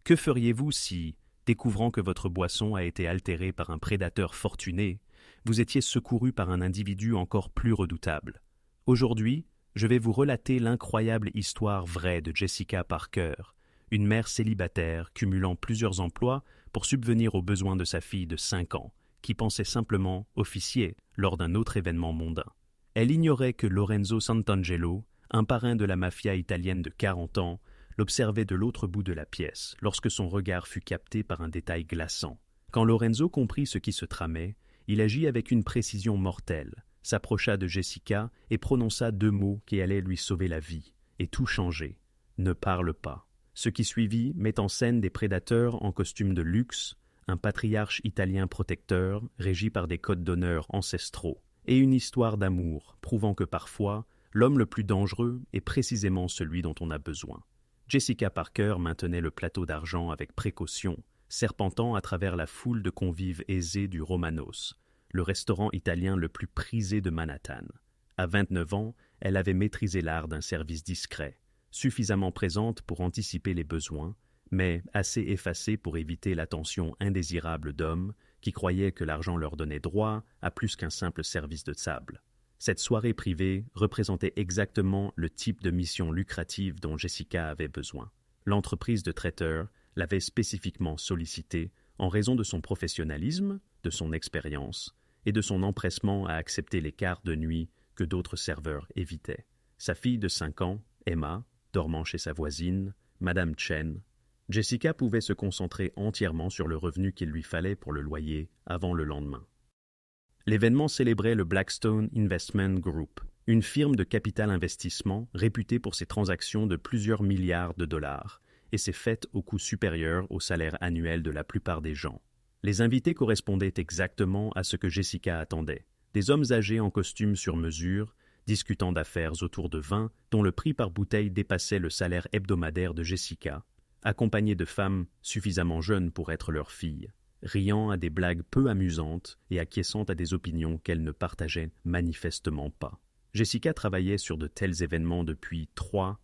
Que feriez-vous si, découvrant que votre boisson a été altérée par un prédateur fortuné, vous étiez secouru par un individu encore plus redoutable? Aujourd'hui, je vais vous relater l'incroyable histoire vraie de Jessica Parker, une mère célibataire cumulant plusieurs emplois pour subvenir aux besoins de sa fille de 5 ans, qui pensait simplement officier lors d'un autre événement mondain. Elle ignorait que Lorenzo Santangelo, un parrain de la mafia italienne de 40 ans, l'observait de l'autre bout de la pièce lorsque son regard fut capté par un détail glaçant. Quand Lorenzo comprit ce qui se tramait, il agit avec une précision mortelle, s'approcha de Jessica et prononça 2 mots qui allaient lui sauver la vie, et tout changer. « Ne parle pas ». Ce qui suivit met en scène des prédateurs en costume de luxe, un patriarche italien protecteur régi par des codes d'honneur ancestraux, et une histoire d'amour prouvant que parfois, l'homme le plus dangereux est précisément celui dont on a besoin. Jessica Parker maintenait le plateau d'argent avec précaution, serpentant à travers la foule de convives aisés du Romanos, le restaurant italien le plus prisé de Manhattan. À 29 ans, elle avait maîtrisé l'art d'un service discret, suffisamment présente pour anticiper les besoins, mais assez effacée pour éviter l'attention indésirable d'hommes qui croyaient que l'argent leur donnait droit à plus qu'un simple service de table. Cette soirée privée représentait exactement le type de mission lucrative dont Jessica avait besoin. L'entreprise de traiteur l'avait spécifiquement sollicitée en raison de son professionnalisme, de son expérience et de son empressement à accepter les quarts de nuit que d'autres serveurs évitaient. Sa fille de 5 ans, Emma, dormant chez sa voisine, Madame Chen, Jessica pouvait se concentrer entièrement sur le revenu qu'il lui fallait pour le loyer avant le lendemain. L'événement célébrait le Blackstone Investment Group, une firme de capital investissement réputée pour ses transactions de plusieurs milliards de dollars et ses fêtes au coût supérieur au salaire annuel de la plupart des gens. Les invités correspondaient exactement à ce que Jessica attendait. Des hommes âgés en costume sur mesure, discutant d'affaires autour de vin dont le prix par bouteille dépassait le salaire hebdomadaire de Jessica, accompagnés de femmes suffisamment jeunes pour être leurs filles, riant à des blagues peu amusantes et acquiesçant à des opinions qu'elle ne partageait manifestement pas. Jessica travaillait sur de tels événements depuis 3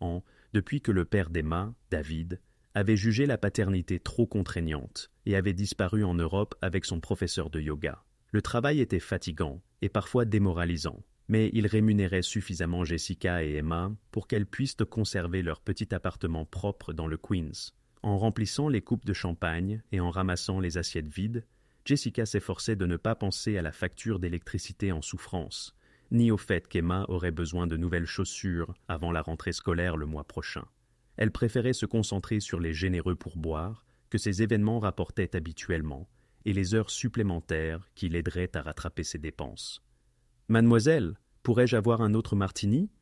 ans, depuis que le père d'Emma, David, avait jugé la paternité trop contraignante et avait disparu en Europe avec son professeur de yoga. Le travail était fatigant et parfois démoralisant, mais il rémunérait suffisamment Jessica et Emma pour qu'elles puissent conserver leur petit appartement propre dans le Queens. En remplissant les coupes de champagne et en ramassant les assiettes vides, Jessica s'efforçait de ne pas penser à la facture d'électricité en souffrance, ni au fait qu'Emma aurait besoin de nouvelles chaussures avant la rentrée scolaire le mois prochain. Elle préférait se concentrer sur les généreux pourboires que ces événements rapportaient habituellement et les heures supplémentaires qui l'aideraient à rattraper ses dépenses. « Mademoiselle, pourrais-je avoir un autre martini ?»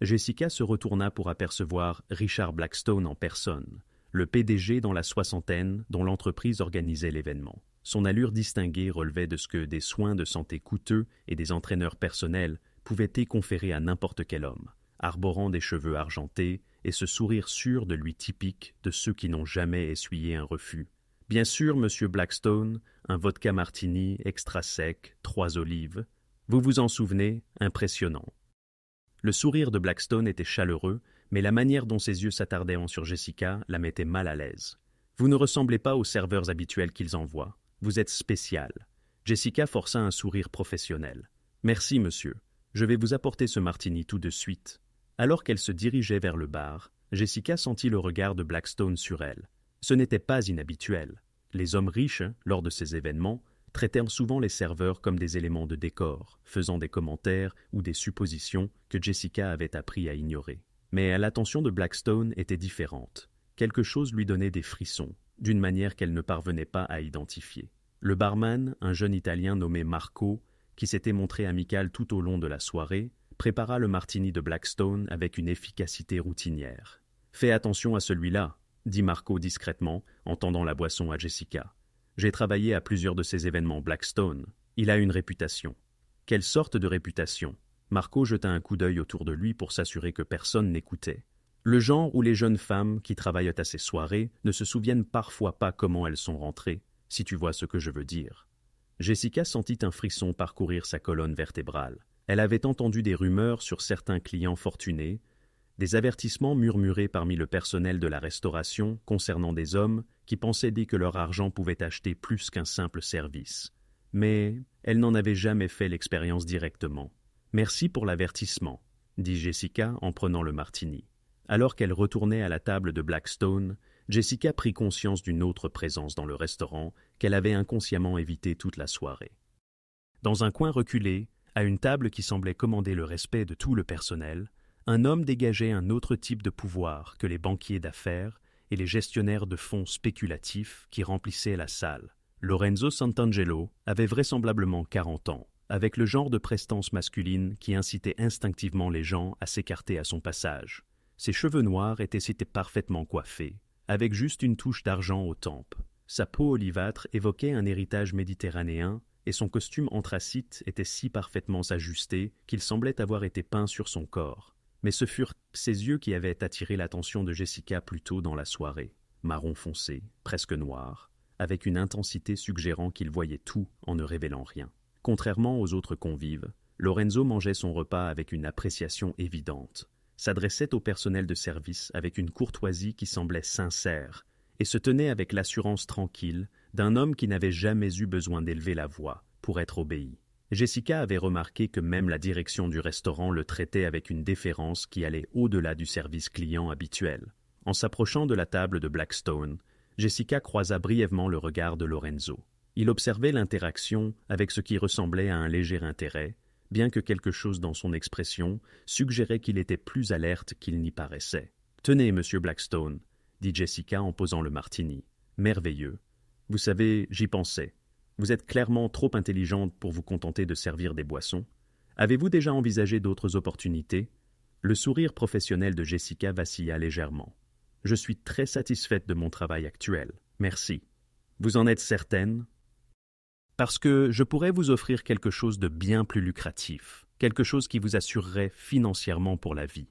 Jessica se retourna pour apercevoir Richard Blackstone en personne, le PDG dans la soixantaine dont l'entreprise organisait l'événement. Son allure distinguée relevait de ce que des soins de santé coûteux et des entraîneurs personnels pouvaient conférer à n'importe quel homme, arborant des cheveux argentés et ce sourire sûr de lui typique de ceux qui n'ont jamais essuyé un refus. « Bien sûr, monsieur Blackstone, un vodka martini extra sec, 3 olives. Vous vous en souvenez, impressionnant. » Le sourire de Blackstone était chaleureux, mais la manière dont ses yeux s'attardaient sur Jessica la mettait mal à l'aise. « Vous ne ressemblez pas aux serveurs habituels qu'ils envoient. Vous êtes spécial. » Jessica força un sourire professionnel. « Merci, monsieur. Je vais vous apporter ce martini tout de suite. » Alors qu'elle se dirigeait vers le bar, Jessica sentit le regard de Blackstone sur elle. Ce n'était pas inhabituel. Les hommes riches, lors de ces événements, traitèrent souvent les serveurs comme des éléments de décor, faisant des commentaires ou des suppositions que Jessica avait appris à ignorer. Mais l'attention de Blackstone était différente. Quelque chose lui donnait des frissons, d'une manière qu'elle ne parvenait pas à identifier. Le barman, un jeune Italien nommé Marco, qui s'était montré amical tout au long de la soirée, prépara le martini de Blackstone avec une efficacité routinière. « Fais attention à celui-là », dit Marco discrètement, en tendant la boisson à Jessica. « J'ai travaillé à plusieurs de ces événements Blackstone. Il a une réputation. » « Quelle sorte de réputation ?» Marco jeta un coup d'œil autour de lui pour s'assurer que personne n'écoutait. Le genre où les jeunes femmes qui travaillent à ces soirées ne se souviennent parfois pas comment elles sont rentrées, si tu vois ce que je veux dire. Jessica sentit un frisson parcourir sa colonne vertébrale. Elle avait entendu des rumeurs sur certains clients fortunés, Des avertissements murmurés parmi le personnel de la restauration concernant des hommes qui pensaient dire que leur argent pouvait acheter plus qu'un simple service. Mais elle n'en avait jamais fait l'expérience directement. « Merci pour l'avertissement », dit Jessica en prenant le martini. Alors qu'elle retournait à la table de Blackstone, Jessica prit conscience d'une autre présence dans le restaurant qu'elle avait inconsciemment évitée toute la soirée. Dans un coin reculé, à une table qui semblait commander le respect de tout le personnel, un homme dégageait un autre type de pouvoir que les banquiers d'affaires et les gestionnaires de fonds spéculatifs qui remplissaient la salle. Lorenzo Santangelo avait vraisemblablement 40 ans, avec le genre de prestance masculine qui incitait instinctivement les gens à s'écarter à son passage. Ses cheveux noirs étaient parfaitement coiffés, avec juste une touche d'argent aux tempes. Sa peau olivâtre évoquait un héritage méditerranéen et son costume anthracite était si parfaitement ajusté qu'il semblait avoir été peint sur son corps. Mais ce furent ses yeux qui avaient attiré l'attention de Jessica plus tôt dans la soirée, marron foncé, presque noir, avec une intensité suggérant qu'il voyait tout en ne révélant rien. Contrairement aux autres convives, Lorenzo mangeait son repas avec une appréciation évidente, s'adressait au personnel de service avec une courtoisie qui semblait sincère et se tenait avec l'assurance tranquille d'un homme qui n'avait jamais eu besoin d'élever la voix pour être obéi. Jessica avait remarqué que même la direction du restaurant le traitait avec une déférence qui allait au-delà du service client habituel. En s'approchant de la table de Blackstone, Jessica croisa brièvement le regard de Lorenzo. Il observait l'interaction avec ce qui ressemblait à un léger intérêt, bien que quelque chose dans son expression suggérait qu'il était plus alerte qu'il n'y paraissait. « Tenez, monsieur Blackstone, » dit Jessica en posant le martini. « Merveilleux. Vous savez, j'y pensais. Vous êtes clairement trop intelligente pour vous contenter de servir des boissons. Avez-vous déjà envisagé d'autres opportunités ?» Le sourire professionnel de Jessica vacilla légèrement. « Je suis très satisfaite de mon travail actuel. Merci. Vous en êtes certaine ? Parce que je pourrais vous offrir quelque chose de bien plus lucratif, quelque chose qui vous assurerait financièrement pour la vie. »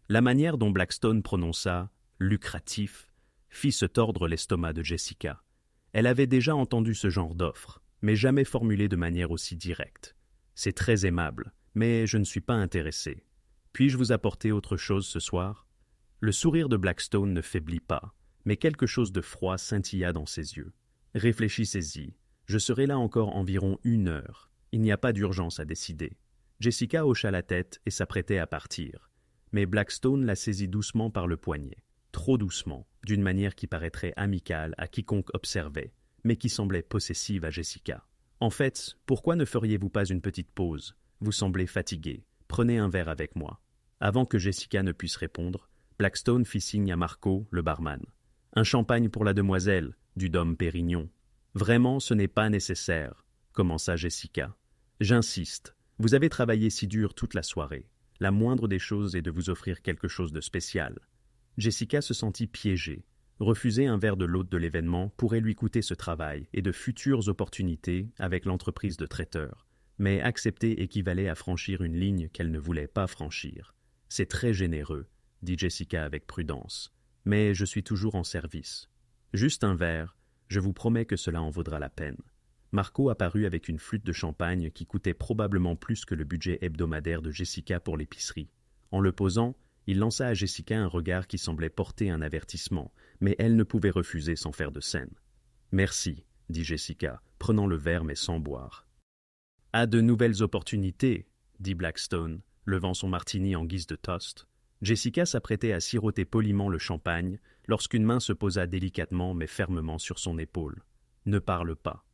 La manière dont Blackstone prononça « lucratif » fit se tordre l'estomac de Jessica. Elle avait déjà entendu ce genre d'offre, mais jamais formulée de manière aussi directe. « C'est très aimable, mais je ne suis pas intéressé. Puis-je vous apporter autre chose ce soir ?» Le sourire de Blackstone ne faiblit pas, mais quelque chose de froid scintilla dans ses yeux. « Réfléchissez-y. Je serai là encore environ 1 heure. Il n'y a pas d'urgence à décider. » Jessica hocha la tête et s'apprêtait à partir. Mais Blackstone la saisit doucement par le poignet. Trop doucement, d'une manière qui paraîtrait amicale à quiconque observait, mais qui semblait possessive à Jessica. « En fait, pourquoi ne feriez-vous pas une petite pause? Vous semblez fatigué. Prenez un verre avec moi. » Avant que Jessica ne puisse répondre, Blackstone fit signe à Marco, le barman. « Un champagne pour la demoiselle, du Dom Pérignon. »« Vraiment, ce n'est pas nécessaire, » commença Jessica. « J'insiste. Vous avez travaillé si dur toute la soirée. La moindre des choses est de vous offrir quelque chose de spécial. » Jessica se sentit piégée. Refuser un verre de l'hôte de l'événement pourrait lui coûter ce travail et de futures opportunités avec l'entreprise de traiteur. Mais accepter équivalait à franchir une ligne qu'elle ne voulait pas franchir. « C'est très généreux, » dit Jessica avec prudence. « Mais je suis toujours en service. Juste un verre, je vous promets que cela en vaudra la peine. » Marco apparut avec une flûte de champagne qui coûtait probablement plus que le budget hebdomadaire de Jessica pour l'épicerie. En le posant, il lança à Jessica un regard qui semblait porter un avertissement, mais elle ne pouvait refuser sans faire de scène. « Merci, » dit Jessica, prenant le verre mais sans boire. « À de nouvelles opportunités, » dit Blackstone, levant son martini en guise de toast. Jessica s'apprêtait à siroter poliment le champagne lorsqu'une main se posa délicatement mais fermement sur son épaule. « Ne parle pas. »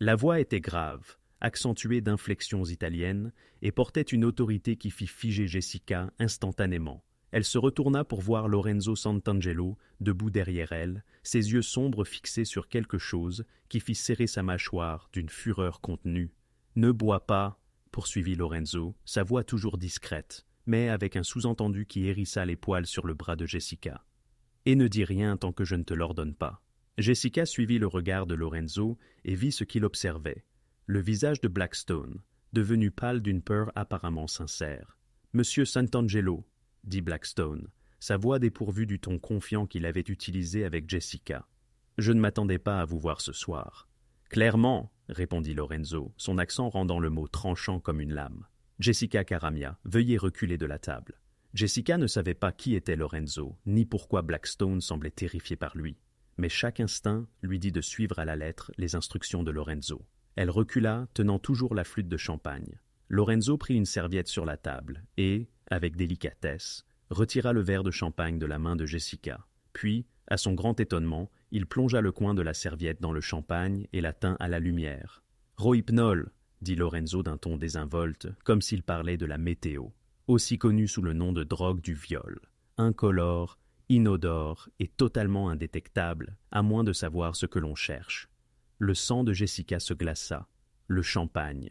La voix était grave, accentuée d'inflexions italiennes, et portait une autorité qui fit figer Jessica instantanément. Elle se retourna pour voir Lorenzo Santangelo, debout derrière elle, ses yeux sombres fixés sur quelque chose qui fit serrer sa mâchoire d'une fureur contenue. « Ne bois pas, » poursuivit Lorenzo, sa voix toujours discrète, mais avec un sous-entendu qui hérissa les poils sur le bras de Jessica. « Et ne dis rien tant que je ne te l'ordonne pas. » Jessica suivit le regard de Lorenzo et vit ce qu'il observait. Le visage de Blackstone, devenu pâle d'une peur apparemment sincère. « Monsieur Santangelo, » dit Blackstone, sa voix dépourvue du ton confiant qu'il avait utilisé avec Jessica. « Je ne m'attendais pas à vous voir ce soir. »« Clairement, » répondit Lorenzo, son accent rendant le mot tranchant comme une lame. « Jessica Caramia, veuillez reculer de la table. » Jessica ne savait pas qui était Lorenzo, ni pourquoi Blackstone semblait terrifié par lui. Mais chaque instinct lui dit de suivre à la lettre les instructions de Lorenzo. Elle recula, tenant toujours la flûte de champagne. Lorenzo prit une serviette sur la table et, avec délicatesse, retira le verre de champagne de la main de Jessica. Puis, à son grand étonnement, il plongea le coin de la serviette dans le champagne et la tint à la lumière. « Rohypnol » dit Lorenzo d'un ton désinvolte, comme s'il parlait de la météo, aussi connue sous le nom de drogue du viol. Incolore, inodore et totalement indétectable, à moins de savoir ce que l'on cherche. Le sang de Jessica se glaça. Le champagne.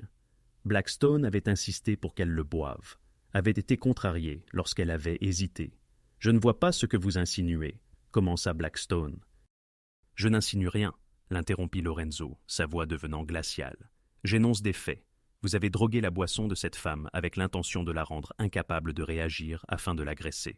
Blackstone avait insisté pour qu'elle le boive, avait été contrarié lorsqu'elle avait hésité. « Je ne vois pas ce que vous insinuez », commença Blackstone. « Je n'insinue rien », l'interrompit Lorenzo, sa voix devenant glaciale. « J'énonce des faits. Vous avez drogué la boisson de cette femme avec l'intention de la rendre incapable de réagir afin de l'agresser.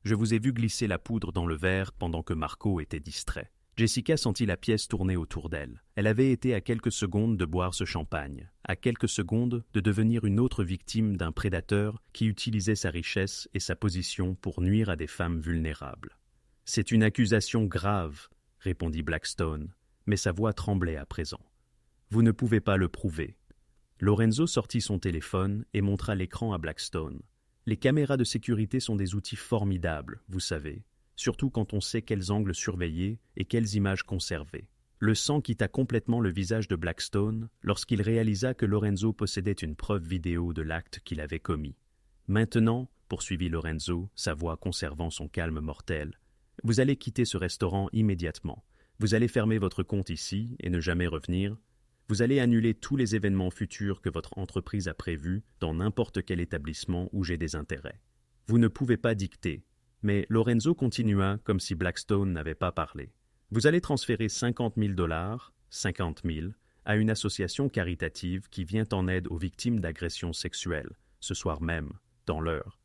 Je vous ai vu glisser la poudre dans le verre pendant que Marco était distrait. » Jessica sentit la pièce tourner autour d'elle. Elle avait été à quelques secondes de boire ce champagne, à quelques secondes de devenir une autre victime d'un prédateur qui utilisait sa richesse et sa position pour nuire à des femmes vulnérables. « C'est une accusation grave, » répondit Blackstone, mais sa voix tremblait à présent. « Vous ne pouvez pas le prouver. » Lorenzo sortit son téléphone et montra l'écran à Blackstone. Les caméras de sécurité sont des outils formidables, vous savez, surtout quand on sait quels angles surveiller et quelles images conserver. Le sang quitta complètement le visage de Blackstone lorsqu'il réalisa que Lorenzo possédait une preuve vidéo de l'acte qu'il avait commis. « Maintenant, » poursuivit Lorenzo, sa voix conservant son calme mortel, « vous allez quitter ce restaurant immédiatement. Vous allez fermer votre compte ici et ne jamais revenir. Vous allez annuler tous les événements futurs que votre entreprise a prévus dans n'importe quel établissement où j'ai des intérêts. Vous ne pouvez pas dicter. » Mais Lorenzo continua comme si Blackstone n'avait pas parlé. « Vous allez transférer 50 000 $, 50 000, à une association caritative qui vient en aide aux victimes d'agressions sexuelles, ce soir même, dans l'heure.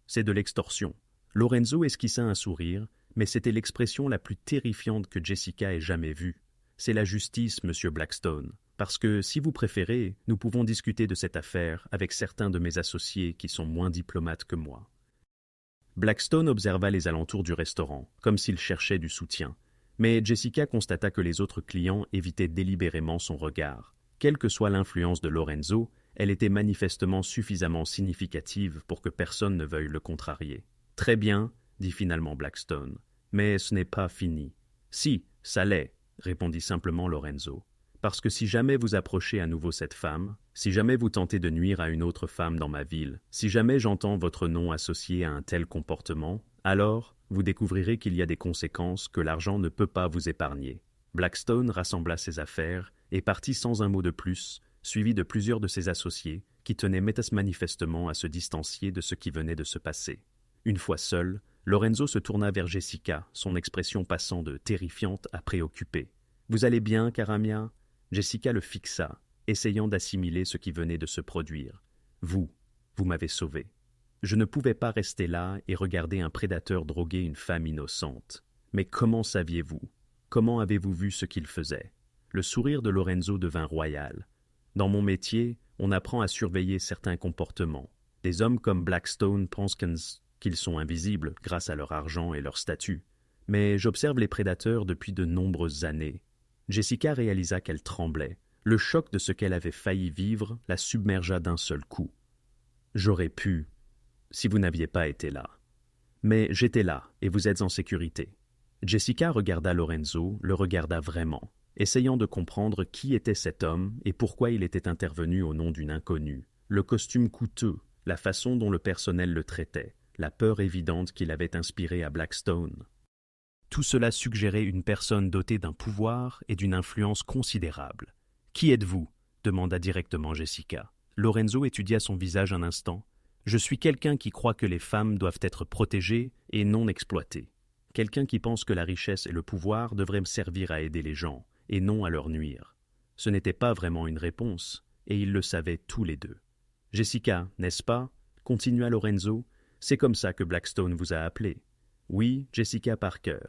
C'est de l'extorsion. » Lorenzo esquissa un sourire, mais c'était l'expression la plus terrifiante que Jessica ait jamais vue. « C'est la justice, monsieur Blackstone. Parce que, si vous préférez, nous pouvons discuter de cette affaire avec certains de mes associés qui sont moins diplomates que moi. » Blackstone observa les alentours du restaurant, comme s'il cherchait du soutien. Mais Jessica constata que les autres clients évitaient délibérément son regard. Quelle que soit l'influence de Lorenzo, elle était manifestement suffisamment significative pour que personne ne veuille le contrarier. « Très bien, » dit finalement Blackstone, « mais ce n'est pas fini. »« Si, ça l'est, » répondit simplement Lorenzo. « Parce que si jamais vous approchez à nouveau cette femme, si jamais vous tentez de nuire à une autre femme dans ma ville, si jamais j'entends votre nom associé à un tel comportement, alors vous découvrirez qu'il y a des conséquences que l'argent ne peut pas vous épargner. » Blackstone rassembla ses affaires et partit sans un mot de plus, suivi de plusieurs de ses associés qui tenaient manifestement à se distancier de ce qui venait de se passer. Une fois seul, Lorenzo se tourna vers Jessica, son expression passant de terrifiante à préoccupée. « Vous allez bien, cara mia ?» Jessica le fixa, essayant d'assimiler ce qui venait de se produire. « Vous m'avez sauvé. Je ne pouvais pas rester là et regarder un prédateur droguer une femme innocente. Mais comment saviez-vous? Comment avez-vous vu ce qu'il faisait ?» Le sourire de Lorenzo devint royal. « Dans mon métier, on apprend à surveiller certains comportements. Des hommes comme Blackstone pensent qu'ils sont invisibles grâce à leur argent et leur statut. Mais j'observe les prédateurs depuis de nombreuses années. » Jessica réalisa qu'elle tremblait. Le choc de ce qu'elle avait failli vivre la submergea d'un seul coup. « J'aurais pu, si vous n'aviez pas été là. Mais j'étais là, et vous êtes en sécurité. » Jessica regarda Lorenzo, le regarda vraiment, essayant de comprendre qui était cet homme et pourquoi il était intervenu au nom d'une inconnue. Le costume coûteux, la façon dont le personnel le traitait, la peur évidente qu'il avait inspirée à Blackstone. Tout cela suggérait une personne dotée d'un pouvoir et d'une influence considérable. « Qui êtes-vous » demanda directement Jessica. Lorenzo étudia son visage un instant. « Je suis quelqu'un qui croit que les femmes doivent être protégées et non exploitées. Quelqu'un qui pense que la richesse et le pouvoir devraient me servir à aider les gens, et non à leur nuire. » Ce n'était pas vraiment une réponse, et ils le savaient tous les deux. « Jessica, n'est-ce pas ?» continua Lorenzo. « C'est comme ça que Blackstone vous a appelé. »« Oui, Jessica Parker.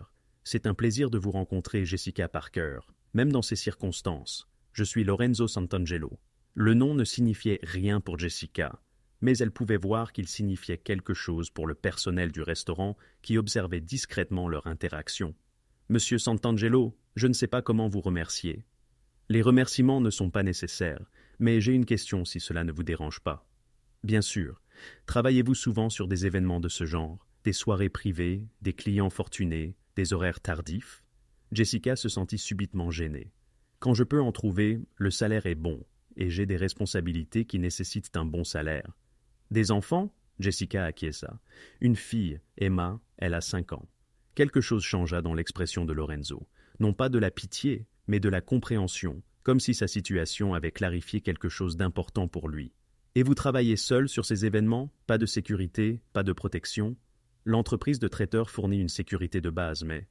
C'est un plaisir de vous rencontrer, Jessica Parker, même dans ces circonstances. Je suis Lorenzo Santangelo. » Le nom ne signifiait rien pour Jessica, mais elle pouvait voir qu'il signifiait quelque chose pour le personnel du restaurant qui observait discrètement leur interaction. « Monsieur Santangelo, je ne sais pas comment vous remercier. » « Les remerciements ne sont pas nécessaires, mais j'ai une question si cela ne vous dérange pas. » « Bien sûr. Travaillez-vous souvent sur des événements de ce genre, des soirées privées, des clients fortunés, des horaires tardifs ?» Jessica se sentit subitement gênée. « Quand je peux en trouver, le salaire est bon, et j'ai des responsabilités qui nécessitent un bon salaire. » « Des enfants ?» Jessica acquiesça. « Une fille, Emma, elle a 5 ans. » Quelque chose changea dans l'expression de Lorenzo. Non pas de la pitié, mais de la compréhension, comme si sa situation avait clarifié quelque chose d'important pour lui. « Et vous travaillez seul sur ces événements? Pas de sécurité, pas de protection ?» L'entreprise de traiteur fournit une sécurité de base, mais...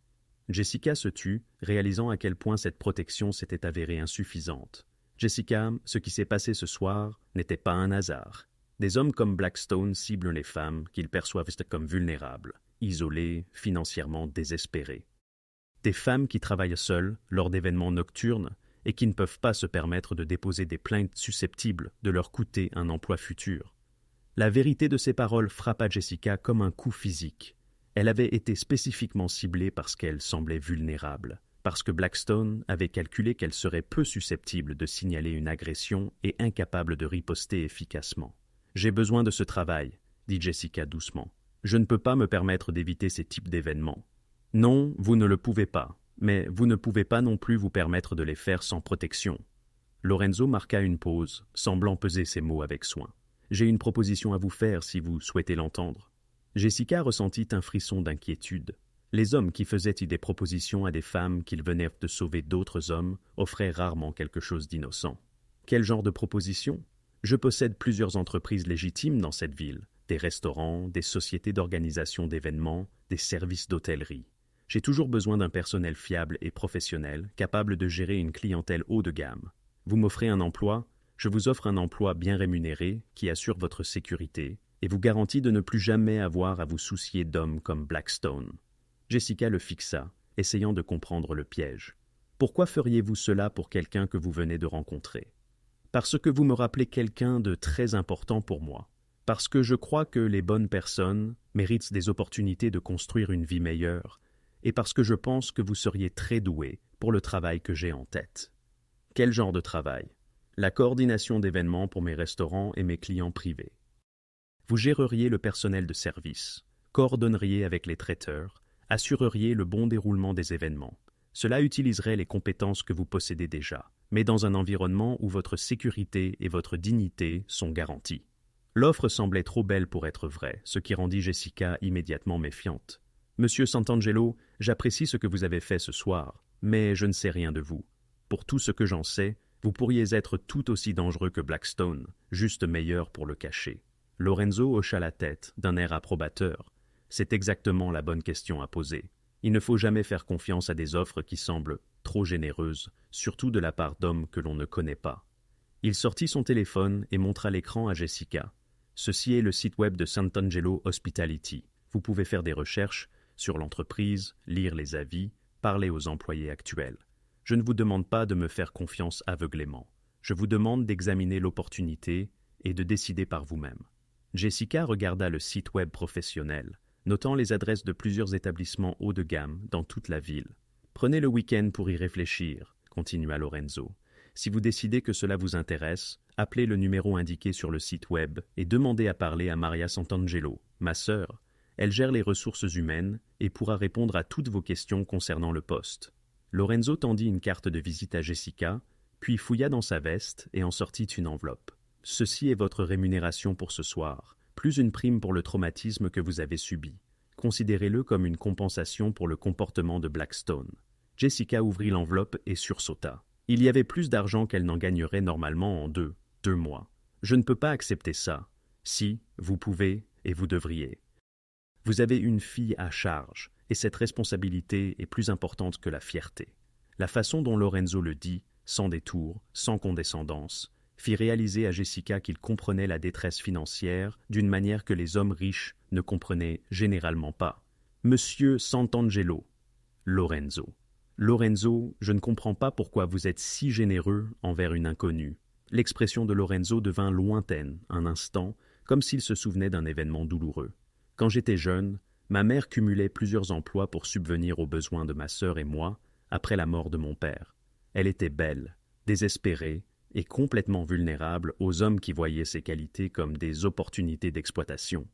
Jessica se tut, réalisant à quel point cette protection s'était avérée insuffisante. « Jessica, ce qui s'est passé ce soir n'était pas un hasard. Des hommes comme Blackstone ciblent les femmes qu'ils perçoivent comme vulnérables, isolées, financièrement désespérées. Des femmes qui travaillent seules lors d'événements nocturnes et qui ne peuvent pas se permettre de déposer des plaintes susceptibles de leur coûter un emploi futur. » La vérité de ces paroles frappa Jessica comme un coup physique. Elle avait été spécifiquement ciblée parce qu'elle semblait vulnérable, parce que Blackstone avait calculé qu'elle serait peu susceptible de signaler une agression et incapable de riposter efficacement. « J'ai besoin de ce travail, » dit Jessica doucement. « Je ne peux pas me permettre d'éviter ces types d'événements. » « Non, vous ne le pouvez pas, mais vous ne pouvez pas non plus vous permettre de les faire sans protection. » Lorenzo marqua une pause, semblant peser ses mots avec soin. « J'ai une proposition à vous faire si vous souhaitez l'entendre. » Jessica ressentit un frisson d'inquiétude. Les hommes qui faisaient des propositions à des femmes qu'ils venaient de sauver d'autres hommes offraient rarement quelque chose d'innocent. « Quel genre de proposition ? Je possède plusieurs entreprises légitimes dans cette ville, des restaurants, des sociétés d'organisation d'événements, des services d'hôtellerie. J'ai toujours besoin d'un personnel fiable et professionnel, capable de gérer une clientèle haut de gamme. Vous m'offrez un emploi, je vous offre un emploi bien rémunéré qui assure votre sécurité et vous garantit de ne plus jamais avoir à vous soucier d'hommes comme Blackstone. » Jessica le fixa, essayant de comprendre le piège. « Pourquoi feriez-vous cela pour quelqu'un que vous venez de rencontrer ? » « Parce que vous me rappelez quelqu'un de très important pour moi. Parce que je crois que les bonnes personnes méritent des opportunités de construire une vie meilleure. Et parce que je pense que vous seriez très doué pour le travail que j'ai en tête. » « Quel genre de travail ? » ?»« La coordination d'événements pour mes restaurants et mes clients privés. Vous géreriez le personnel de service, coordonneriez avec les traiteurs, assureriez le bon déroulement des événements. Cela utiliserait les compétences que vous possédez déjà, mais dans un environnement où votre sécurité et votre dignité sont garanties. L'offre semblait trop belle pour être vraie, ce qui rendit Jessica immédiatement méfiante. « Monsieur Santangelo, j'apprécie ce que vous avez fait ce soir, mais je ne sais rien de vous. Pour tout ce que j'en sais, vous pourriez être tout aussi dangereux que Blackstone, juste meilleur pour le cacher. » Lorenzo hocha la tête d'un air approbateur. C'est exactement la bonne question à poser. Il ne faut jamais faire confiance à des offres qui semblent trop généreuses, surtout de la part d'hommes que l'on ne connaît pas. Il sortit son téléphone et montra l'écran à Jessica. « Ceci est le site web de Santangelo Hospitality. Vous pouvez faire des recherches sur l'entreprise, lire les avis, parler aux employés actuels. Je ne vous demande pas de me faire confiance aveuglément. Je vous demande d'examiner l'opportunité et de décider par vous-même. » Jessica regarda le site web professionnel, notant les adresses de plusieurs établissements haut de gamme dans toute la ville. « Prenez le week-end pour y réfléchir, » continua Lorenzo. « Si vous décidez que cela vous intéresse, appelez le numéro indiqué sur le site web et demandez à parler à Maria Santangelo, ma sœur. Elle gère les ressources humaines et pourra répondre à toutes vos questions concernant le poste. » Lorenzo tendit une carte de visite à Jessica, puis fouilla dans sa veste et en sortit une enveloppe. « Ceci est votre rémunération pour ce soir, plus une prime pour le traumatisme que vous avez subi. Considérez-le comme une compensation pour le comportement de Blackstone. » Jessica ouvrit l'enveloppe et sursauta. Il y avait plus d'argent qu'elle n'en gagnerait normalement en deux mois. « Je ne peux pas accepter ça. Si, vous pouvez et vous devriez. Vous avez une fille à charge, et cette responsabilité est plus importante que la fierté. » La façon dont Lorenzo le dit, sans détour, sans condescendance, fit réaliser à Jessica qu'il comprenait la détresse financière d'une manière que les hommes riches ne comprenaient généralement pas. « Monsieur Santangelo. »« Lorenzo. »« Lorenzo, je ne comprends pas pourquoi vous êtes si généreux envers une inconnue. » L'expression de Lorenzo devint lointaine un instant, comme s'il se souvenait d'un événement douloureux. Quand j'étais jeune, ma mère cumulait plusieurs emplois pour subvenir aux besoins de ma sœur et moi après la mort de mon père. Elle était belle, désespérée et complètement vulnérable aux hommes qui voyaient ses qualités comme des opportunités d'exploitation.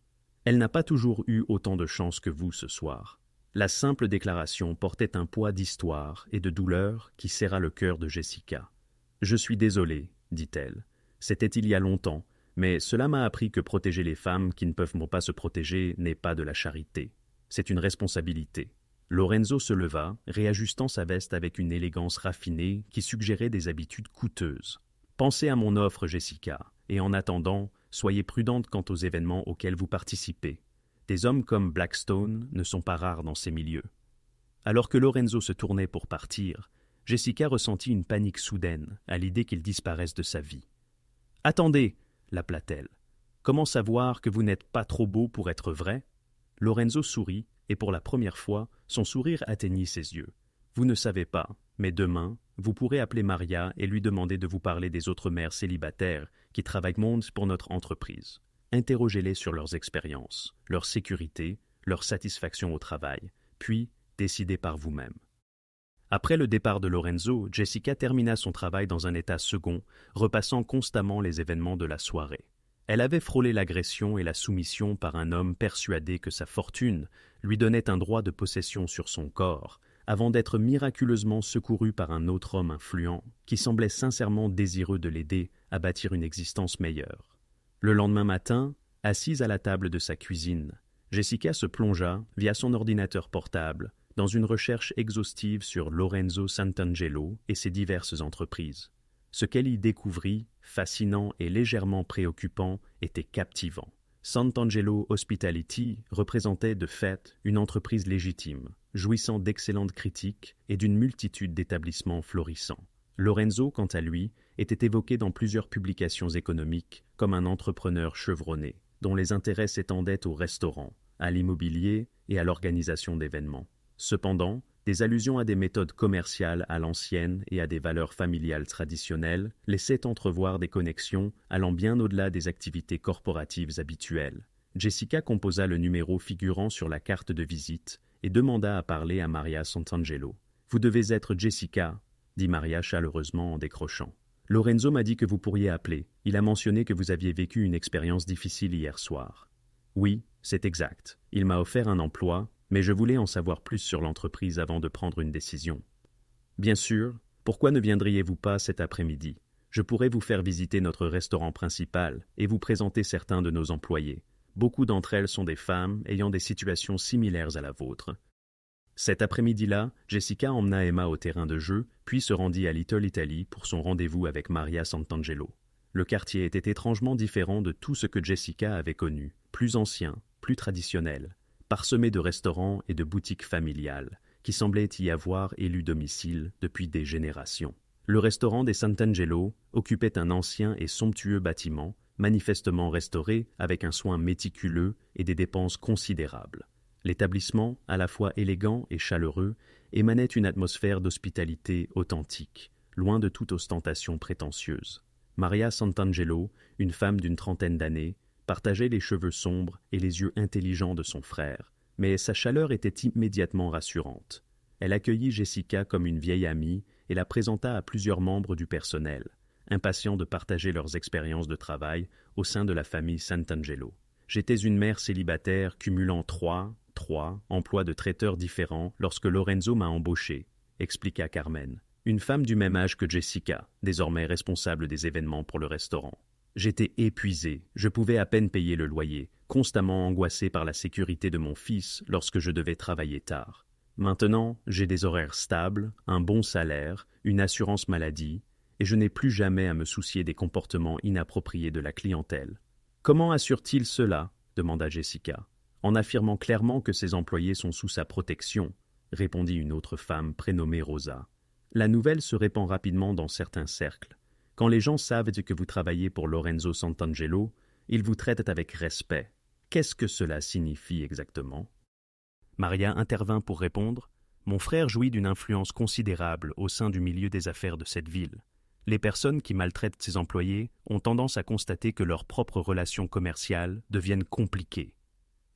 Elle n'a pas toujours eu autant de chance que vous ce soir. La simple déclaration portait un poids d'histoire et de douleur qui serra le cœur de Jessica. « Je suis désolée, dit-elle. C'était il y a longtemps, mais cela m'a appris que protéger les femmes qui ne peuvent pas se protéger n'est pas de la charité. C'est une responsabilité. » Lorenzo se leva, réajustant sa veste avec une élégance raffinée qui suggérait des habitudes coûteuses. « Pensez à mon offre, Jessica, et en attendant, soyez prudente quant aux événements auxquels vous participez. Des hommes comme Blackstone ne sont pas rares dans ces milieux. » Alors que Lorenzo se tournait pour partir, Jessica ressentit une panique soudaine à l'idée qu'il disparaisse de sa vie. « Attendez !» l'appela-t-elle. « Comment savoir que vous n'êtes pas trop beau pour être vrai ?» Lorenzo sourit, et pour la première fois, son sourire atteignit ses yeux. « Vous ne savez pas, mais demain, vous pourrez appeler Maria et lui demander de vous parler des autres mères célibataires qui travaillent pour notre entreprise. Interrogez-les sur leurs expériences, leur sécurité, leur satisfaction au travail, puis décidez par vous-même. » Après le départ de Lorenzo, Jessica termina son travail dans un état second, repassant constamment les événements de la soirée. Elle avait frôlé l'agression et la soumission par un homme persuadé que sa fortune lui donnait un droit de possession sur son corps, avant d'être miraculeusement secourue par un autre homme influent qui semblait sincèrement désireux de l'aider à bâtir une existence meilleure. Le lendemain matin, assise à la table de sa cuisine, Jessica se plongea, via son ordinateur portable, dans une recherche exhaustive sur Lorenzo Santangelo et ses diverses entreprises. Ce qu'elle y découvrit, fascinant et légèrement préoccupant, était captivant. Santangelo Hospitality représentait de fait une entreprise légitime, jouissant d'excellentes critiques et d'une multitude d'établissements florissants. Lorenzo, quant à lui, était évoqué dans plusieurs publications économiques comme un entrepreneur chevronné, dont les intérêts s'étendaient au restaurant, à l'immobilier et à l'organisation d'événements. Cependant, des allusions à des méthodes commerciales à l'ancienne et à des valeurs familiales traditionnelles laissaient entrevoir des connexions allant bien au-delà des activités corporatives habituelles. Jessica composa le numéro figurant sur la carte de visite et demanda à parler à Maria Santangelo. « Vous devez être Jessica », dit Maria chaleureusement en décrochant. « Lorenzo m'a dit que vous pourriez appeler. Il a mentionné que vous aviez vécu une expérience difficile hier soir. »« Oui, c'est exact. Il m'a offert un emploi, mais je voulais en savoir plus sur l'entreprise avant de prendre une décision. »« Bien sûr. Pourquoi ne viendriez-vous pas cet après-midi? Je pourrais vous faire visiter notre restaurant principal et vous présenter certains de nos employés. Beaucoup d'entre elles sont des femmes ayant des situations similaires à la vôtre. » Cet après-midi-là, Jessica emmena Emma au terrain de jeu, puis se rendit à Little Italy pour son rendez-vous avec Maria Santangelo. Le quartier était étrangement différent de tout ce que Jessica avait connu, plus ancien, plus traditionnel, parsemé de restaurants et de boutiques familiales, qui semblaient y avoir élu domicile depuis des générations. Le restaurant des Santangelo occupait un ancien et somptueux bâtiment, manifestement restauré avec un soin méticuleux et des dépenses considérables. L'établissement, à la fois élégant et chaleureux, émanait une atmosphère d'hospitalité authentique, loin de toute ostentation prétentieuse. Maria Santangelo, une femme d'une trentaine d'années, partageait les cheveux sombres et les yeux intelligents de son frère, mais sa chaleur était immédiatement rassurante. Elle accueillit Jessica comme une vieille amie et la présenta à plusieurs membres du personnel, impatients de partager leurs expériences de travail au sein de la famille Santangelo. « J'étais une mère célibataire cumulant trois emplois de traiteurs différents lorsque Lorenzo m'a embauché, expliqua Carmen, une femme du même âge que Jessica, désormais responsable des événements pour le restaurant. J'étais épuisé, je pouvais à peine payer le loyer, constamment angoissé par la sécurité de mon fils lorsque je devais travailler tard. Maintenant, j'ai des horaires stables, un bon salaire, une assurance maladie, et je n'ai plus jamais à me soucier des comportements inappropriés de la clientèle. »« Comment assure-t-il cela ?» demanda Jessica. « En affirmant clairement que ses employés sont sous sa protection, » répondit une autre femme prénommée Rosa. La nouvelle se répand rapidement dans certains cercles. Quand les gens savent que vous travaillez pour Lorenzo Santangelo, ils vous traitent avec respect. Qu'est-ce que cela signifie exactement? Maria intervint pour répondre. « Mon frère jouit d'une influence considérable au sein du milieu des affaires de cette ville. Les personnes qui maltraitent ces employés ont tendance à constater que leurs propres relations commerciales deviennent compliquées.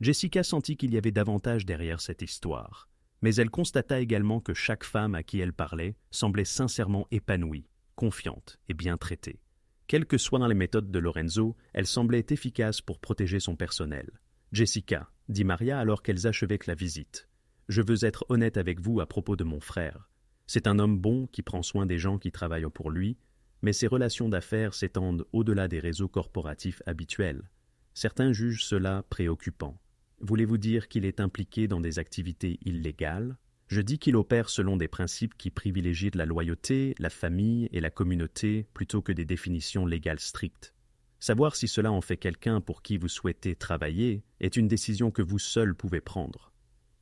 Jessica sentit qu'il y avait davantage derrière cette histoire, mais elle constata également que chaque femme à qui elle parlait semblait sincèrement épanouie, confiante et bien traitée. Quelles que soient les méthodes de Lorenzo, elles semblaient efficaces pour protéger son personnel. « Jessica, » dit Maria alors qu'elles achevaient la visite, « je veux être honnête avec vous à propos de mon frère. C'est un homme bon qui prend soin des gens qui travaillent pour lui, mais ses relations d'affaires s'étendent au-delà des réseaux corporatifs habituels. Certains jugent cela préoccupant. Voulez-vous dire qu'il est impliqué dans des activités illégales? Je dis qu'il opère selon des principes qui privilégient la loyauté, la famille et la communauté plutôt que des définitions légales strictes. Savoir si cela en fait quelqu'un pour qui vous souhaitez travailler est une décision que vous seul pouvez prendre. »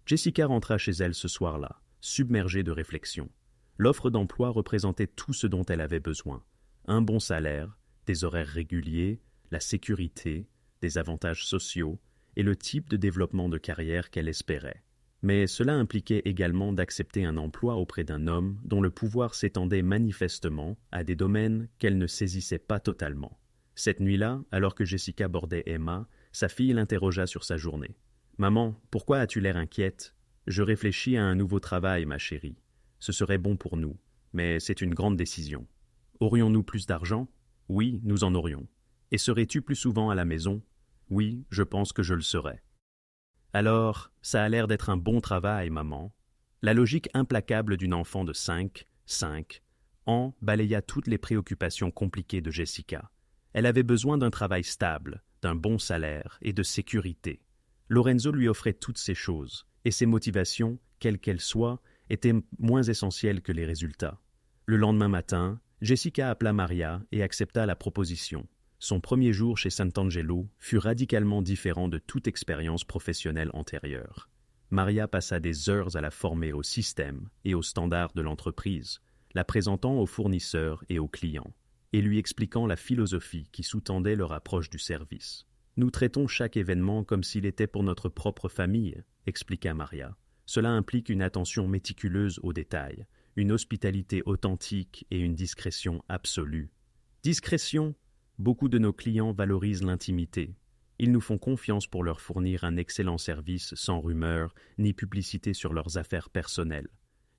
Jessica rentra chez elle ce soir-là, submergée de réflexion. L'offre d'emploi représentait tout ce dont elle avait besoin. Un bon salaire, des horaires réguliers, la sécurité, des avantages sociaux et le type de développement de carrière qu'elle espérait. Mais cela impliquait également d'accepter un emploi auprès d'un homme dont le pouvoir s'étendait manifestement à des domaines qu'elle ne saisissait pas totalement. Cette nuit-là, alors que Jessica bordait Emma, sa fille l'interrogea sur sa journée. « Maman, pourquoi as-tu l'air inquiète? Je réfléchis à un nouveau travail, ma chérie. Ce serait bon pour nous, mais c'est une grande décision. Aurions-nous plus d'argent? Oui, nous en aurions. Et serais-tu plus souvent à la maison? Oui, je pense que je le serais. Alors, ça a l'air d'être un bon travail, maman. » La logique implacable d'une enfant de 5 ans balaya toutes les préoccupations compliquées de Jessica. Elle avait besoin d'un travail stable, d'un bon salaire et de sécurité. Lorenzo lui offrait toutes ces choses, et ses motivations, quelles qu'elles soient, étaient moins essentielles que les résultats. Le lendemain matin, Jessica appela Maria et accepta la proposition. Son premier jour chez Sant'Angelo fut radicalement différent de toute expérience professionnelle antérieure. Maria passa des heures à la former au système et aux standards de l'entreprise, la présentant aux fournisseurs et aux clients, et lui expliquant la philosophie qui sous-tendait leur approche du service. « Nous traitons chaque événement comme s'il était pour notre propre famille, » expliqua Maria. « Cela implique une attention méticuleuse aux détails, une hospitalité authentique et une discrétion absolue. » Discrétion? Beaucoup de nos clients valorisent l'intimité. Ils nous font confiance pour leur fournir un excellent service sans rumeurs ni publicité sur leurs affaires personnelles.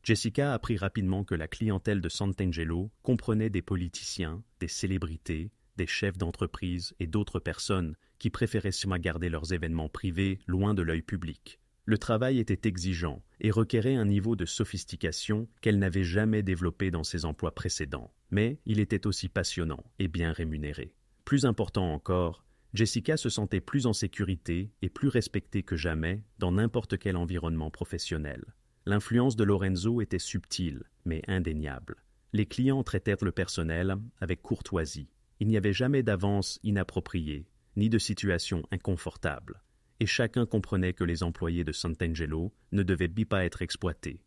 Jessica apprit rapidement que la clientèle de Sant'Angelo comprenait des politiciens, des célébrités, des chefs d'entreprise et d'autres personnes qui préféraient garder leurs événements privés loin de l'œil public. Le travail était exigeant et requérait un niveau de sophistication qu'elle n'avait jamais développé dans ses emplois précédents, mais il était aussi passionnant et bien rémunéré. Plus important encore, Jessica se sentait plus en sécurité et plus respectée que jamais dans n'importe quel environnement professionnel. L'influence de Lorenzo était subtile, mais indéniable. Les clients traitèrent le personnel avec courtoisie. Il n'y avait jamais d'avance inappropriée, ni de situation inconfortable. Et chacun comprenait que les employés de Sant'Angelo ne devaient pas être exploités.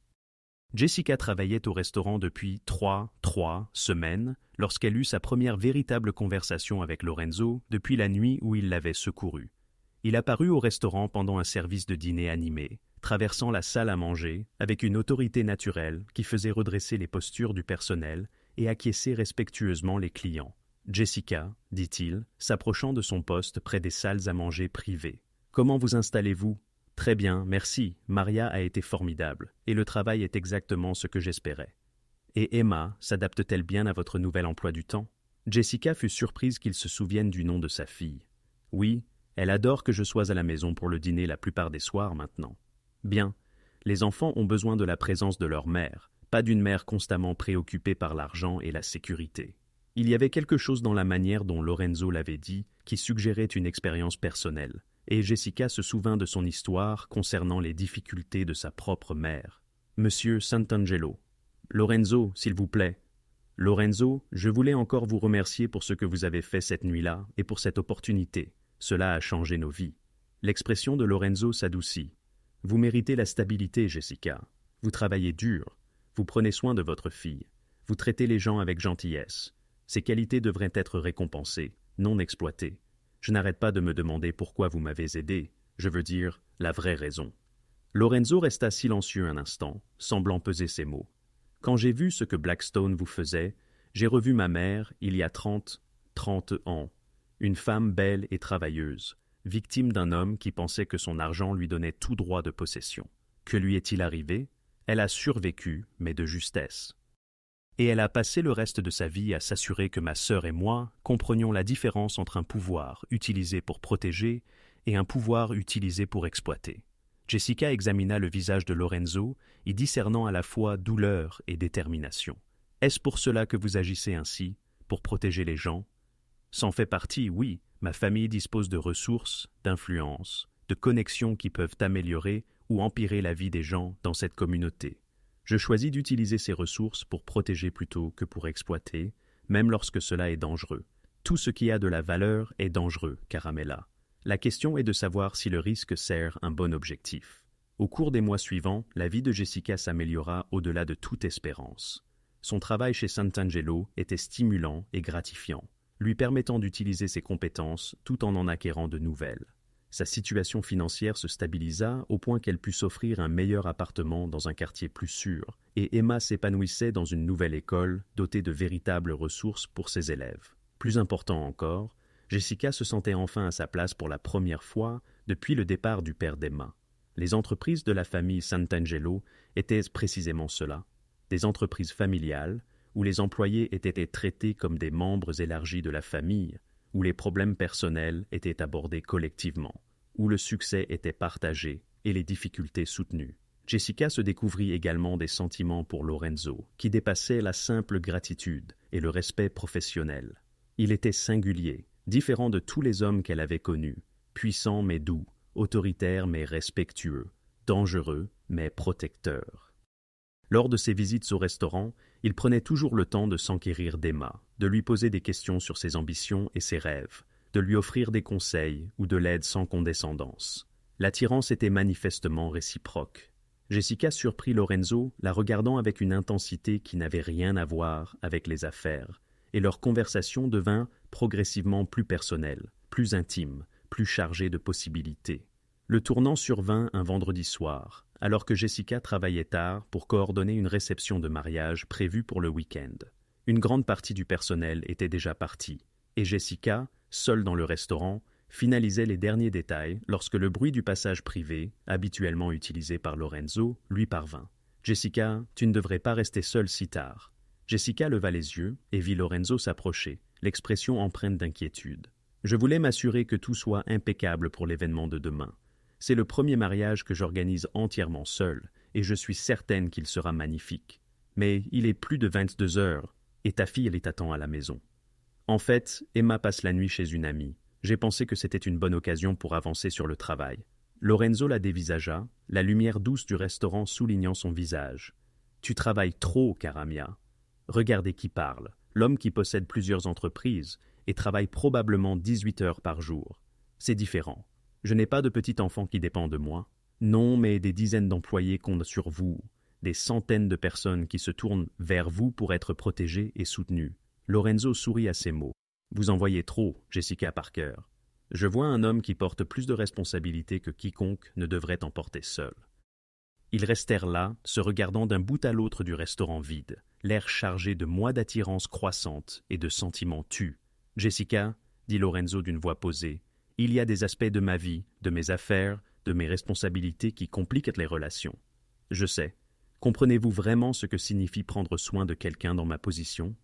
Jessica travaillait au restaurant depuis trois semaines lorsqu'elle eut sa première véritable conversation avec Lorenzo depuis la nuit où il l'avait secouru. Il apparut au restaurant pendant un service de dîner animé, traversant la salle à manger avec une autorité naturelle qui faisait redresser les postures du personnel et acquiescer respectueusement les clients. « Jessica, » dit-il, s'approchant de son poste près des salles à manger privées. « Comment vous installez-vous? » « Très bien, merci. Maria a été formidable, et le travail est exactement ce que j'espérais. »« Et Emma, s'adapte-t-elle bien à votre nouvel emploi du temps? » Jessica fut surprise qu'il se souvienne du nom de sa fille. « Oui, elle adore que je sois à la maison pour le dîner la plupart des soirs maintenant. »« Bien, les enfants ont besoin de la présence de leur mère, pas d'une mère constamment préoccupée par l'argent et la sécurité. » Il y avait quelque chose dans la manière dont Lorenzo l'avait dit qui suggérait une expérience personnelle. Et Jessica se souvint de son histoire concernant les difficultés de sa propre mère. « Monsieur Sant'Angelo. »« Lorenzo, s'il vous plaît. »« Lorenzo, je voulais encore vous remercier pour ce que vous avez fait cette nuit-là et pour cette opportunité. Cela a changé nos vies. » L'expression de Lorenzo s'adoucit. « Vous méritez la stabilité, Jessica. Vous travaillez dur. Vous prenez soin de votre fille. Vous traitez les gens avec gentillesse. Ces qualités devraient être récompensées, non exploitées. Je n'arrête pas de me demander pourquoi vous m'avez aidé, je veux dire, la vraie raison. » Lorenzo resta silencieux un instant, semblant peser ses mots. « Quand j'ai vu ce que Blackstone vous faisait, J'ai revu ma mère il y a 30 ans, une femme belle et travailleuse, victime d'un homme qui pensait que son argent lui donnait tout droit de possession. Que lui est-il arrivé? Elle a survécu, mais de justesse. Et elle a passé le reste de sa vie à s'assurer que ma sœur et moi comprenions la différence entre un pouvoir utilisé pour protéger et un pouvoir utilisé pour exploiter. Jessica examina le visage de Lorenzo, y discernant à la fois douleur et détermination. « Est-ce pour cela que vous agissez ainsi, pour protéger les gens ?» C'en fait partie, oui. Ma famille dispose de ressources, d'influences, de connexions qui peuvent améliorer ou empirer la vie des gens dans cette communauté. Je choisis d'utiliser ces ressources pour protéger plutôt que pour exploiter, même lorsque cela est dangereux. Tout ce qui a de la valeur est dangereux, Caramella. La question est de savoir si le risque sert un bon objectif. Au cours des mois suivants, la vie de Jessica s'améliora au-delà de toute espérance. Son travail chez Sant'Angelo était stimulant et gratifiant, lui permettant d'utiliser ses compétences tout en acquérant de nouvelles. Sa situation financière se stabilisa au point qu'elle put s'offrir un meilleur appartement dans un quartier plus sûr, et Emma s'épanouissait dans une nouvelle école dotée de véritables ressources pour ses élèves. Plus important encore, Jessica se sentait enfin à sa place pour la première fois depuis le départ du père d'Emma. Les entreprises de la famille Sant'Angelo étaient précisément cela, des entreprises familiales où les employés étaient traités comme des membres élargis de la famille, où les problèmes personnels étaient abordés collectivement, où le succès était partagé et les difficultés soutenues. Jessica se découvrit également des sentiments pour Lorenzo, qui dépassaient la simple gratitude et le respect professionnel. Il était singulier, différent de tous les hommes qu'elle avait connus, puissant mais doux, autoritaire mais respectueux, dangereux mais protecteur. Lors de ses visites au restaurant, il prenait toujours le temps de s'enquérir d'Emma, de lui poser des questions sur ses ambitions et ses rêves, de lui offrir des conseils ou de l'aide sans condescendance. L'attirance était manifestement réciproque. Jessica surprit Lorenzo, la regardant avec une intensité qui n'avait rien à voir avec les affaires, et leur conversation devint progressivement plus personnelle, plus intime, plus chargée de possibilités. Le tournant survint un vendredi soir, alors que Jessica travaillait tard pour coordonner une réception de mariage prévue pour le week-end. Une grande partie du personnel était déjà partie, et Jessica, seule dans le restaurant, finalisait les derniers détails lorsque le bruit du passage privé, habituellement utilisé par Lorenzo, lui parvint. « Jessica, tu ne devrais pas rester seule si tard. » Jessica leva les yeux et vit Lorenzo s'approcher, l'expression empreinte d'inquiétude. « Je voulais m'assurer que tout soit impeccable pour l'événement de demain. C'est le premier mariage que j'organise entièrement seul, et je suis certaine qu'il sera magnifique. Mais il est plus de 22 heures, et ta fille, elle t'attend à la maison. » En fait, Emma passe la nuit chez une amie. J'ai pensé que c'était une bonne occasion pour avancer sur le travail. Lorenzo la dévisagea, la lumière douce du restaurant soulignant son visage. « Tu travailles trop, Caramia. » Regardez qui parle, l'homme qui possède plusieurs entreprises et travaille probablement 18 heures par jour. C'est différent. Je n'ai pas de petit enfant qui dépend de moi. Non, mais des dizaines d'employés comptent sur vous, des centaines de personnes qui se tournent vers vous pour être protégées et soutenues. Lorenzo sourit à ces mots. Vous en voyez trop, Jessica Parker. Je vois un homme qui porte plus de responsabilités que quiconque ne devrait en porter seul. Ils restèrent là, se regardant d'un bout à l'autre du restaurant vide, l'air chargé de mois d'attirance croissante et de sentiments tus. « Jessica, » dit Lorenzo d'une voix posée, « il y a des aspects de ma vie, de mes affaires, de mes responsabilités qui compliquent les relations. Je sais. Comprenez-vous vraiment ce que signifie prendre soin de quelqu'un dans ma position ?»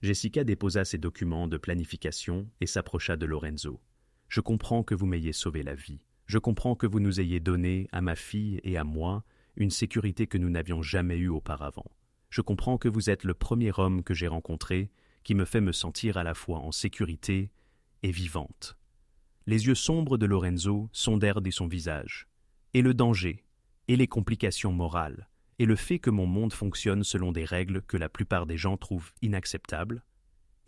Jessica déposa ses documents de planification et s'approcha de Lorenzo. « Je comprends que vous m'ayez sauvé la vie. Je comprends que vous nous ayez donné, à ma fille et à moi, une sécurité que nous n'avions jamais eue auparavant. Je comprends que vous êtes le premier homme que j'ai rencontré qui me fait me sentir à la fois en sécurité et vivante. » Les yeux sombres de Lorenzo sondèrent son visage. « Et le danger, et les complications morales, et le fait que mon monde fonctionne selon des règles que la plupart des gens trouvent inacceptables,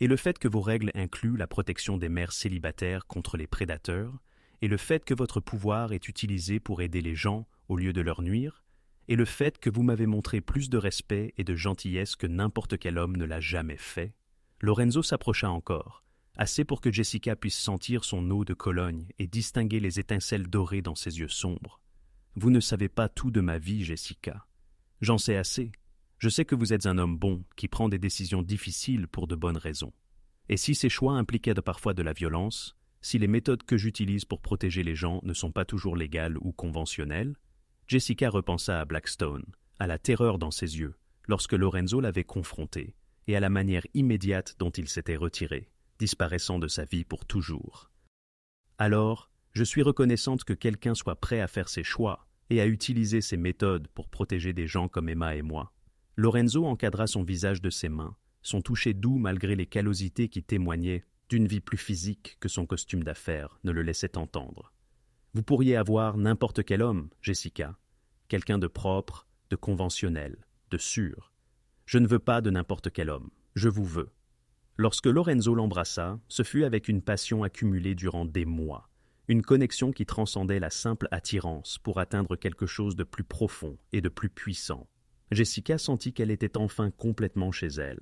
et le fait que vos règles incluent la protection des mères célibataires contre les prédateurs, et le fait que votre pouvoir est utilisé pour aider les gens au lieu de leur nuire, et le fait que vous m'avez montré plus de respect et de gentillesse que n'importe quel homme ne l'a jamais fait. » Lorenzo s'approcha encore, assez pour que Jessica puisse sentir son eau de Cologne et distinguer les étincelles dorées dans ses yeux sombres. « Vous ne savez pas tout de ma vie, Jessica. J'en sais assez. Je sais que vous êtes un homme bon qui prend des décisions difficiles pour de bonnes raisons. Et si ces choix impliquaient parfois de la violence, si les méthodes que j'utilise pour protéger les gens ne sont pas toujours légales ou conventionnelles, Jessica repensa à Blackstone, à la terreur dans ses yeux, lorsque Lorenzo l'avait confronté, et à la manière immédiate dont il s'était retiré, disparaissant de sa vie pour toujours. Alors, je suis reconnaissante que quelqu'un soit prêt à faire ses choix et à utiliser ces méthodes pour protéger des gens comme Emma et moi. Lorenzo encadra son visage de ses mains, son toucher doux malgré les callosités qui témoignaient d'une vie plus physique que son costume d'affaires ne le laissait entendre. Vous pourriez avoir n'importe quel homme, Jessica, quelqu'un de propre, de conventionnel, de sûr. Je ne veux pas de n'importe quel homme, je vous veux. Lorsque Lorenzo l'embrassa, ce fut avec une passion accumulée durant des mois, une connexion qui transcendait la simple attirance pour atteindre quelque chose de plus profond et de plus puissant. Jessica sentit qu'elle était enfin complètement chez elle.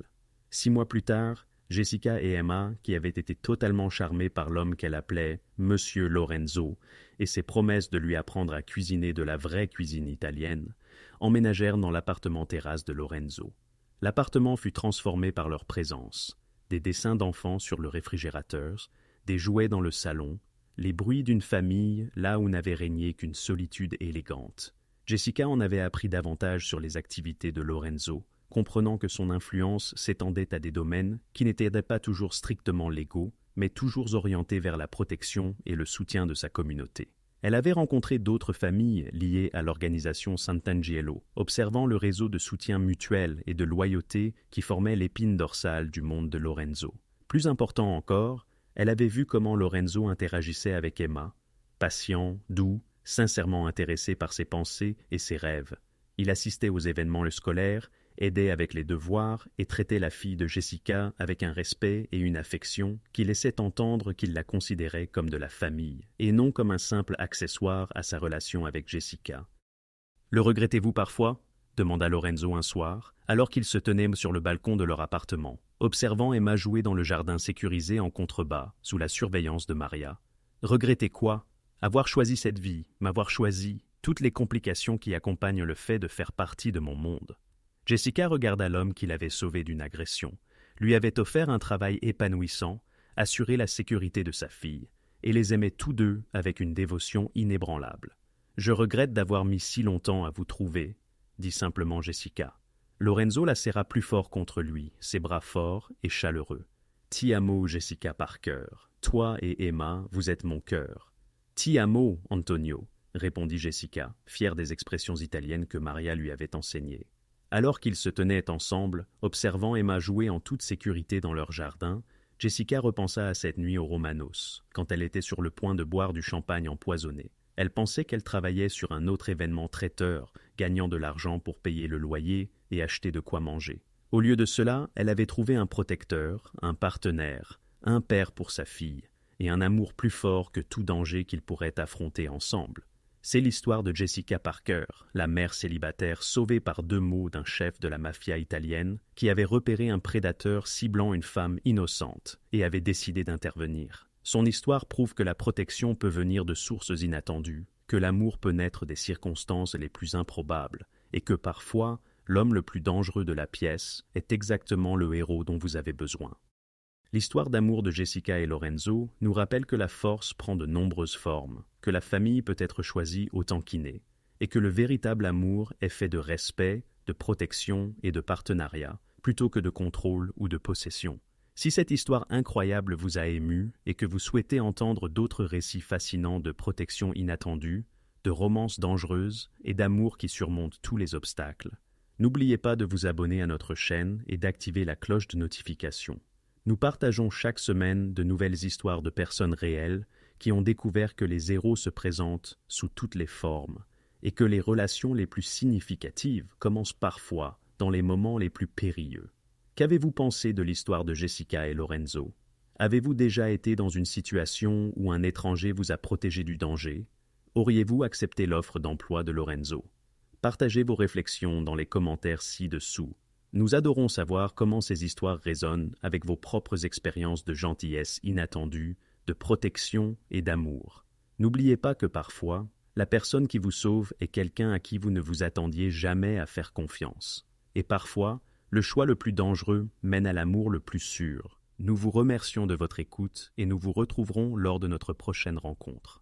6 mois plus tard, Jessica et Emma, qui avaient été totalement charmées par l'homme qu'elle appelait Monsieur Lorenzo et ses promesses de lui apprendre à cuisiner de la vraie cuisine italienne, emménagèrent dans l'appartement terrasse de Lorenzo. L'appartement fut transformé par leur présence. Des dessins d'enfants sur le réfrigérateur, des jouets dans le salon, les bruits d'une famille là où n'avait régné qu'une solitude élégante. Jessica en avait appris davantage sur les activités de Lorenzo, comprenant que son influence s'étendait à des domaines qui n'étaient pas toujours strictement légaux, mais toujours orientés vers la protection et le soutien de sa communauté. Elle avait rencontré d'autres familles liées à l'organisation Sant'Angelo, observant le réseau de soutien mutuel et de loyauté qui formait l'épine dorsale du monde de Lorenzo. Plus important encore, elle avait vu comment Lorenzo interagissait avec Emma, patient, doux, sincèrement intéressé par ses pensées et ses rêves. Il assistait aux événements scolaires, aidait avec les devoirs et traitait la fille de Jessica avec un respect et une affection qui laissaient entendre qu'il la considérait comme de la famille et non comme un simple accessoire à sa relation avec Jessica. « Le regrettez-vous parfois ?» demanda Lorenzo un soir, alors qu'ils se tenaient sur le balcon de leur appartement, observant Emma jouer dans le jardin sécurisé en contrebas, sous la surveillance de Maria. « Regrettez quoi ? Avoir choisi cette vie, m'avoir choisi, toutes les complications qui accompagnent le fait de faire partie de mon monde. » Jessica regarda l'homme qui l'avait sauvé d'une agression, lui avait offert un travail épanouissant, assuré la sécurité de sa fille, et les aimait tous deux avec une dévotion inébranlable. « Je regrette d'avoir mis si longtemps à vous trouver, » dit simplement Jessica. Lorenzo la serra plus fort contre lui, ses bras forts et chaleureux. « Ti amo, Jessica Parker. Toi et Emma, vous êtes mon cœur. »« Ti amo, Antonio », répondit Jessica, fière des expressions italiennes que Maria lui avait enseignées. Alors qu'ils se tenaient ensemble, observant Emma jouer en toute sécurité dans leur jardin, Jessica repensa à cette nuit au Romanos, quand elle était sur le point de boire du champagne empoisonné. Elle pensait qu'elle travaillait sur un autre événement traiteur, gagnant de l'argent pour payer le loyer et acheter de quoi manger. Au lieu de cela, elle avait trouvé un protecteur, un partenaire, un père pour sa fille, et un amour plus fort que tout danger qu'ils pourraient affronter ensemble. C'est l'histoire de Jessica Parker, la mère célibataire sauvée par 2 mots d'un chef de la mafia italienne qui avait repéré un prédateur ciblant une femme innocente et avait décidé d'intervenir. Son histoire prouve que la protection peut venir de sources inattendues, que l'amour peut naître des circonstances les plus improbables et que parfois, l'homme le plus dangereux de la pièce est exactement le héros dont vous avez besoin. L'histoire d'amour de Jessica et Lorenzo nous rappelle que la force prend de nombreuses formes, que la famille peut être choisie autant qu'inné, et que le véritable amour est fait de respect, de protection et de partenariat, plutôt que de contrôle ou de possession. Si cette histoire incroyable vous a ému et que vous souhaitez entendre d'autres récits fascinants de protection inattendue, de romances dangereuses et d'amour qui surmontent tous les obstacles, n'oubliez pas de vous abonner à notre chaîne et d'activer la cloche de notification. Nous partageons chaque semaine de nouvelles histoires de personnes réelles qui ont découvert que les héros se présentent sous toutes les formes et que les relations les plus significatives commencent parfois dans les moments les plus périlleux. Qu'avez-vous pensé de l'histoire de Jessica et Lorenzo? Avez-vous déjà été dans une situation où un étranger vous a protégé du danger? Auriez-vous accepté l'offre d'emploi de Lorenzo? Partagez vos réflexions dans les commentaires ci-dessous. Nous adorons savoir comment ces histoires résonnent avec vos propres expériences de gentillesse inattendue, de protection et d'amour. N'oubliez pas que parfois, la personne qui vous sauve est quelqu'un à qui vous ne vous attendiez jamais à faire confiance. Et parfois, le choix le plus dangereux mène à l'amour le plus sûr. Nous vous remercions de votre écoute et nous vous retrouverons lors de notre prochaine rencontre.